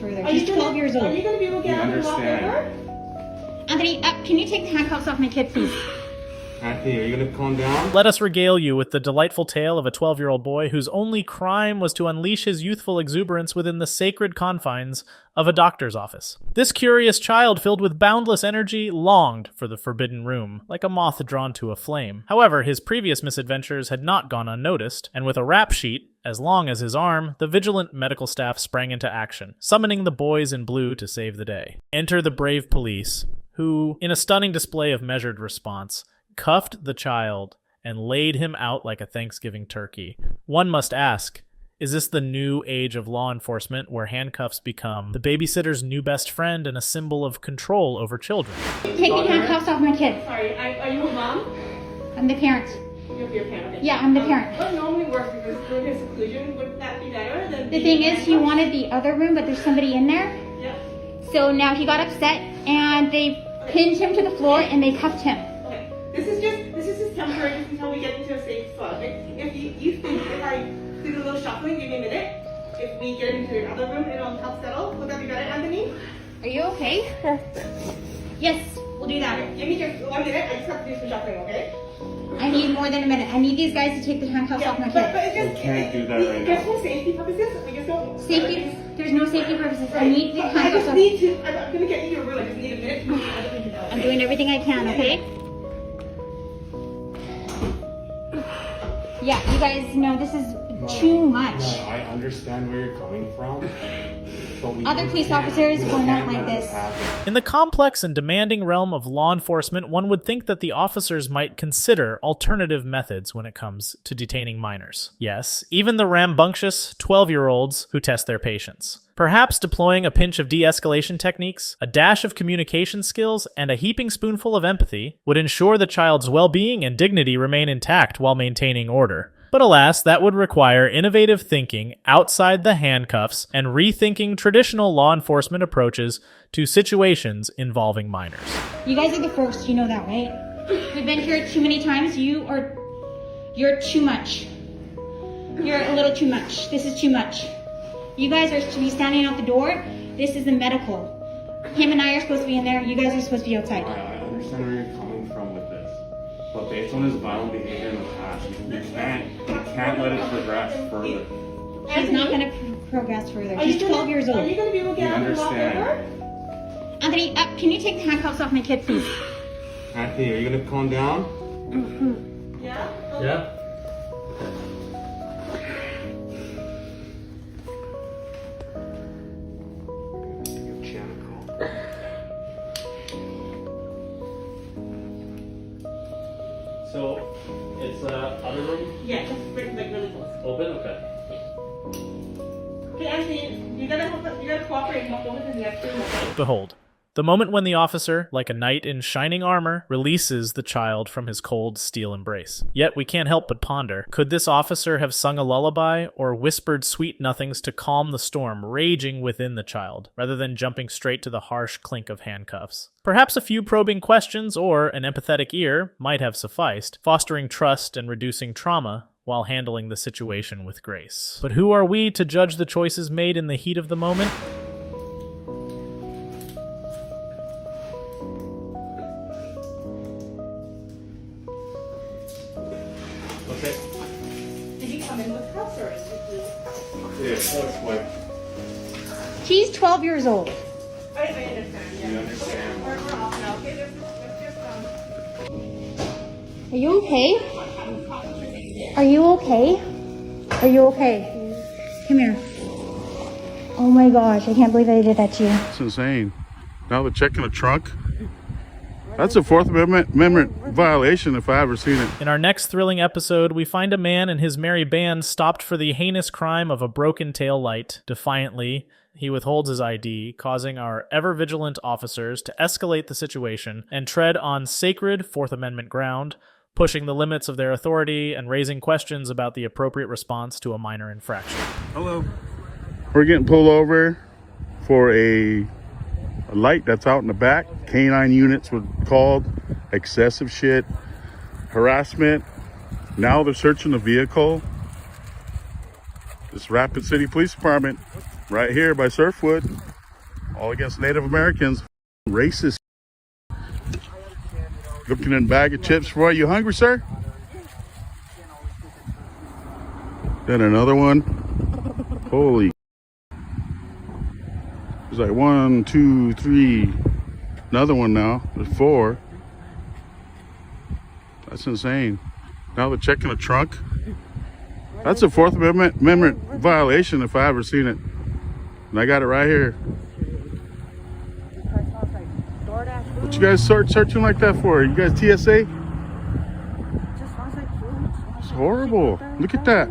further. She's 12 years old. Are you going to be able to get out and walk over? Anthony, can you take the handcuffs off my kid, please? Anthony, are you going to calm down? Let us regale you with the delightful tale of a 12-year-old boy whose only crime was to unleash his youthful exuberance within the sacred confines of a doctor's office. This curious child, filled with boundless energy, longed for the forbidden room, like a moth drawn to a flame. However, his previous misadventures had not gone unnoticed, and with a rap sheet as long as his arm, the vigilant medical staff sprang into action, summoning the boys in blue to save the day. Enter the brave police, who, in a stunning display of measured response, cuffed the child and laid him out like a Thanksgiving turkey. One must ask, is this the new age of law enforcement where handcuffs become the babysitter's new best friend and a symbol of control over children? Take the handcuffs off my kid. Sorry, are you a mom? I'm the parent. You're your parent. Okay. Yeah, I'm the parent. What normally works is during his seclusion, would that be better than The thing is, he wanted the other room, but there's somebody in there. Yeah. So now he got upset, and they pinned him to the floor, and they cuffed him. Okay. This is just temporary just until we get into a safe spot. Okay? If you think if I do the little shuffling, give me a minute. If we get into the other room, it'll help settle. Would that be better, Anthony? Are you okay? Yes, we'll do that. Okay. Give me just 1 minute. I just have to do some shuffling, okay? I need more than a minute. I need these guys to take the handcuffs off my but kid. it's just, We can't do that right just now. for safety purposes, we just don't. Safety, there's no safety purposes. I need the I handcuffs just off. need to. I'm gonna get you your room. I just need a minute. I'm doing everything I can, okay? Yeah, you guys know this is too much. I understand where you're coming from. But Other police officers will not like this. In the complex and demanding realm of law enforcement, one would think that the officers might consider alternative methods when it comes to detaining minors. Yes, even the rambunctious 12-year-olds who test their patience. Perhaps deploying a pinch of de-escalation techniques, a dash of communication skills, and a heaping spoonful of empathy would ensure the child's well-being and dignity remain intact while maintaining order. But alas, that would require innovative thinking outside the handcuffs and rethinking traditional law enforcement approaches to situations involving minors. You guys are the first, you know that, right? We've been here too many times. You're too much. You're a little too much. This is too much. You guys are to be standing out the door. This is the medical. Him and I are supposed to be in there. You guys are supposed to be outside. I understand where you're coming from with this. But based on his violent behavior in the past, you can't let it progress further. She's not going to progress further. She's 12 years Are you old. going to be able to get out and walk understand. over? Anthony, can you take the handcuffs off my kid, please? Anthony, are you going to calm down? Yeah? Yeah? So, it's other room Yeah, just like really close. open? Okay. Okay, Anthony, you gotta cooperate and walk over to the next room, okay? Behold, the moment when the officer, like a knight in shining armor, releases the child from his cold steel embrace. Yet we can't help but ponder, could this officer have sung a lullaby or whispered sweet nothings to calm the storm raging within the child, rather than jumping straight to the harsh clink of handcuffs? Perhaps a few probing questions or an empathetic ear might have sufficed, fostering trust and reducing trauma while handling the situation with grace. But who are we to judge the choices made in the heat of the moment? Okay. Did you come in with cuffs or is it Yeah, that's what She's 12 years old. I understand, yeah. you understand. We're off now, okay? Let's just Are you okay? Are you okay? Are you okay? Come here. Oh my gosh, I can't believe I did that to you. It's insane. Now they're checking the trunk. That's a Fourth Amendment violation if I ever seen it. In our next thrilling episode, we find a man and his merry band stopped for the heinous crime of a broken tail light. Defiantly, he withholds his ID, causing our ever-vigilant officers to escalate the situation and tread on sacred Fourth Amendment ground, pushing the limits of their authority and raising questions about the appropriate response to a minor infraction. Hello. We're getting pulled over for a light that's out in the back. Canine units were called. Excessive shit. Harassment. Now they're searching the vehicle. This Rapid City Police Department right here by Surfwood. All against Native Americans. Racist. Looking in a bag of chips for you. Hungry, sir? Then another one. Holy. There's like 1, 2, 3. Another one now. There's 4. That's insane. Now they're checking the trunk. That's a Fourth Amendment violation if I ever seen it. And I got it right here. What you guys searching like that for? You guys TSA? It's horrible. Look at that.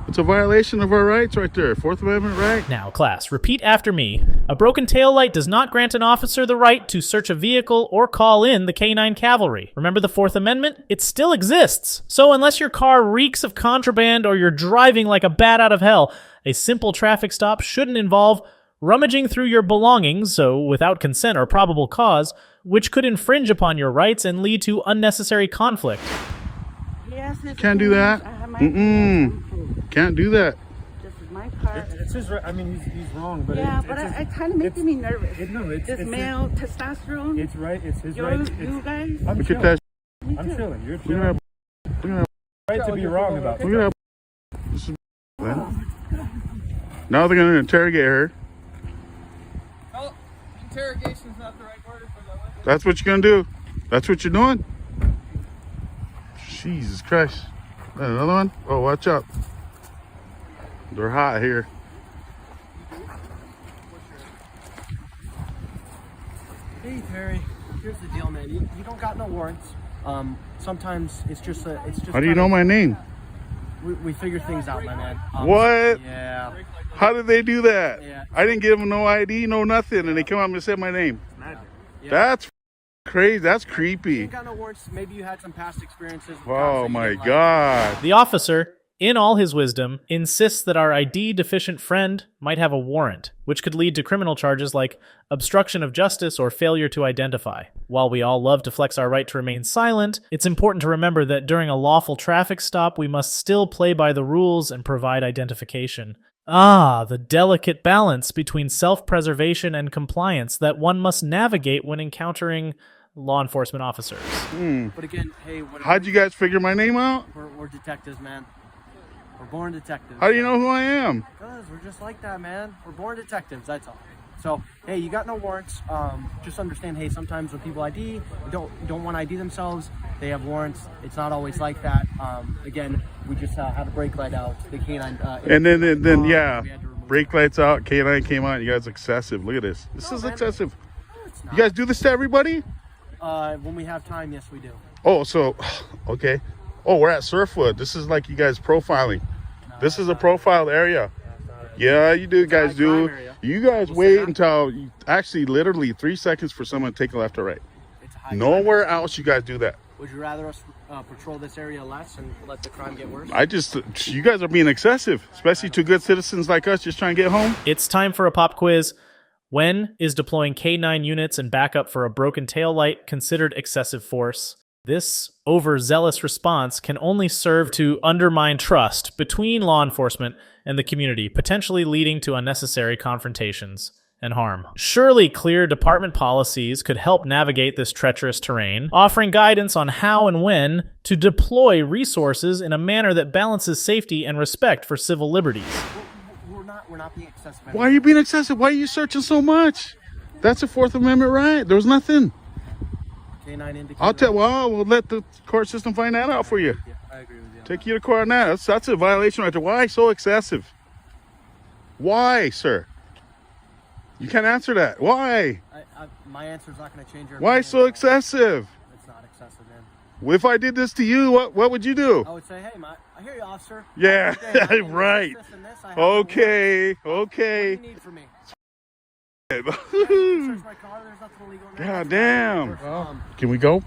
It's a violation of our rights right there. Fourth Amendment right. Now, class, repeat after me. A broken taillight does not grant an officer the right to search a vehicle or call in the Canine Cavalry. Remember the Fourth Amendment? It still exists. So unless your car reeks of contraband or you're driving like a bat out of hell, a simple traffic stop shouldn't involve rummaging through your belongings, so without consent or probable cause, which could infringe upon your rights and lead to unnecessary conflict. Can't do that. Can't do that. This is my car. It's his right. I mean, he's wrong, but Yeah, but it kind of makes me nervous. This male testosterone. It's right. It's his right. You guys. I'm Look at chilling. that. I'm chilling. You're Look chilling. at that. Look at Right to be wrong about that. Look at that. This is, now they're going to interrogate her. Oh, interrogation's not the right word for that one. That's what you're going to do. That's what you're doing. Jesus Christ. Another one? Oh, watch out. They're hot here. Hey Terry, here's the deal, man. You don't got no warrants. Sometimes it's just How do you know my name? We figure things out, my man. What? Yeah. How did they do that? Yeah. I didn't give them no ID, no nothing, and they come up and said my name. Yeah. That's crazy. That's You creepy. ain't got no warrants. Maybe you had some past experiences. with cops Oh that you my didn't like. God. The officer, in all his wisdom, insists that our ID-deficient friend might have a warrant, which could lead to criminal charges like obstruction of justice or failure to identify. While we all love to flex our right to remain silent, it's important to remember that during a lawful traffic stop, we must still play by the rules and provide identification. Ah, the delicate balance between self-preservation and compliance that one must navigate when encountering law enforcement officers. But again, hey, How'd you guys figure my name out? we're detectives, man. We're born detectives. How do you know who I am? Because we're just like that, man. We're born detectives, that's all. So, hey, you got no warrants. Just understand, hey, sometimes when people ID, don't want to ID themselves, they have warrants. It's not always like that. Again, we just had a brake light out. The canine. And then yeah, we had to remove brake lights out, K9 came out. You guys excessive. Look at this. This is man. excessive. It's not. You guys do this to everybody? When we have time, yes, we do. Oh, so okay. Oh, we're at Surfwood. This is like you guys profiling. This is a profiled area. Yeah, you do guys do. crime area. You guys wait until actually literally 3 seconds for someone to take a left or right. It's a high Nowhere else you guys do that. Would you rather us patrol this area less and let the crime get worse? You guys are being excessive, especially to good citizens like us just trying to get home. It's time for a pop quiz. When is deploying K9 units and backup for a broken taillight considered excessive force? This overzealous response can only serve to undermine trust between law enforcement and the community, potentially leading to unnecessary confrontations and harm. Surely clear department policies could help navigate this treacherous terrain, offering guidance on how and when to deploy resources in a manner that balances safety and respect for civil liberties. We're not being excessive. Why are you being excessive? Why are you searching so much? That's a Fourth Amendment right. There was nothing. K9 indicator. I'll tell. Well, we'll let the court system find that out for you. Yeah, I agree with you. Take you to court on that. That's a violation right there. Why so excessive? Why, sir? You can't answer that. Why? My answer's not going to change your Why opinion. so excessive? It's not excessive, man. If I did this to you, what would you do? I would say, hey, I hear you, officer. Yeah, Okay, right. this and this, I have no warrants. Okay, What okay. do you need from me? You can search my car. There's nothing illegal in there. God damn. Can we go?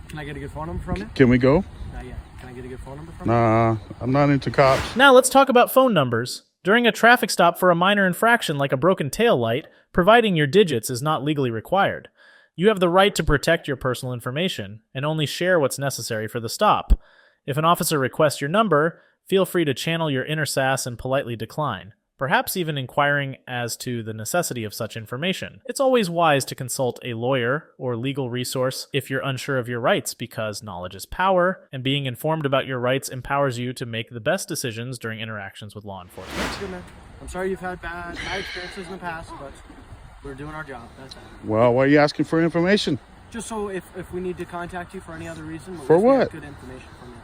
Can I get a good phone number from you? Can we go? Not yet. Can I get a good phone number from you? Nah, I'm not into cops. Now let's talk about phone numbers. During a traffic stop for a minor infraction like a broken tail light, providing your digits is not legally required. You have the right to protect your personal information and only share what's necessary for the stop. If an officer requests your number, feel free to channel your inner sass and politely decline. perhaps even inquiring as to the necessity of such information. It's always wise to consult a lawyer or legal resource if you're unsure of your rights, because knowledge is power, and being informed about your rights empowers you to make the best decisions during interactions with law enforcement. That's good, man. I'm sorry you've had bad experiences in the past, but we're doing our job. That's all. Well, why are you asking for information? Just so if we need to contact you for any other reason, at For least we have what? good information from you.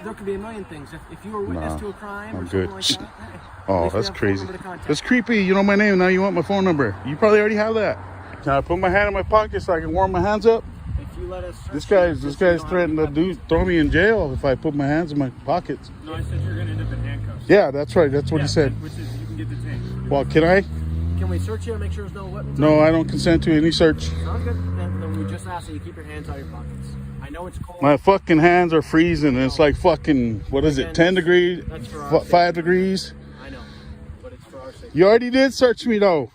There could be a million things. If you were witness to a crime or I'm something good. like that, hey, at Oh, least we that's have a phone crazy. number to contact. That's creepy. You know my name, now you want my phone number. You probably already have that. Can I put my hand in my pocket so I can warm my hands up? If you let us This search you, guy's just so you don't have threatening to any throw me in jail if I put my hands in my pockets. No, I said you're gonna end up in handcuffs. Yeah, that's right. That's what he said. Which is you can get detained. Well, can I? Can we search you and make sure there's no weapons? No, I don't consent to any search. Sounds good. Then we just ask that you keep your hands out of your pockets. I know it's cold. My fucking hands are freezing and it's like fucking, what is it, 10 degrees? That's for our 5 degrees? I know, but it's for our safety. You already did search me though.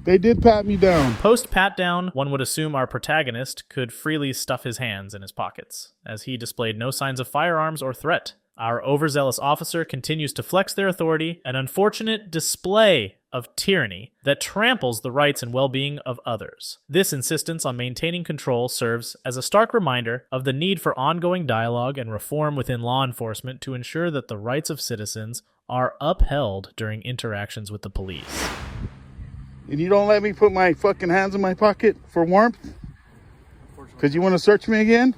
They did pat me down. Post pat down, one would assume our protagonist could freely stuff his hands in his pockets, as he displayed no signs of firearms or threat. Our overzealous officer continues to flex their authority, an unfortunate display of tyranny that tramples the rights and well-being of others. This insistence on maintaining control serves as a stark reminder of the need for ongoing dialogue and reform within law enforcement to ensure that the rights of citizens are upheld during interactions with the police. And you don't let me put my fucking hands in my pocket for warmth? Because you want to search me again?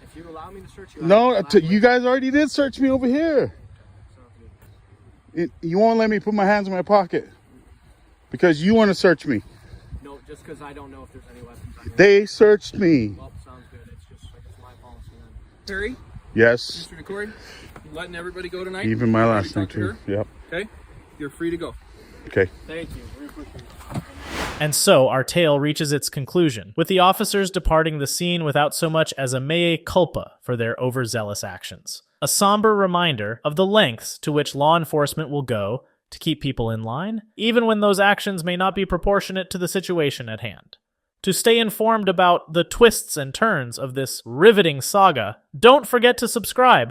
If you allow me to search you, No, you guys already did search me over here. You won't let me put my hands in my pocket because you want to search me. No, just because I don't know if there's any weapons on you. They searched me. Well, sounds good. It's just like it's my policy then. Terry, Yes, Mr. McCoy, letting everybody go tonight. even my Ready last to name talk to too. her? Yep. Okay, you're free to go. Okay. Thank you. We appreciate it. And so our tale reaches its conclusion, with the officers departing the scene without so much as a mea culpa for their overzealous actions. A somber reminder of the lengths to which law enforcement will go to keep people in line, even when those actions may not be proportionate to the situation at hand. To stay informed about the twists and turns of this riveting saga, don't forget to subscribe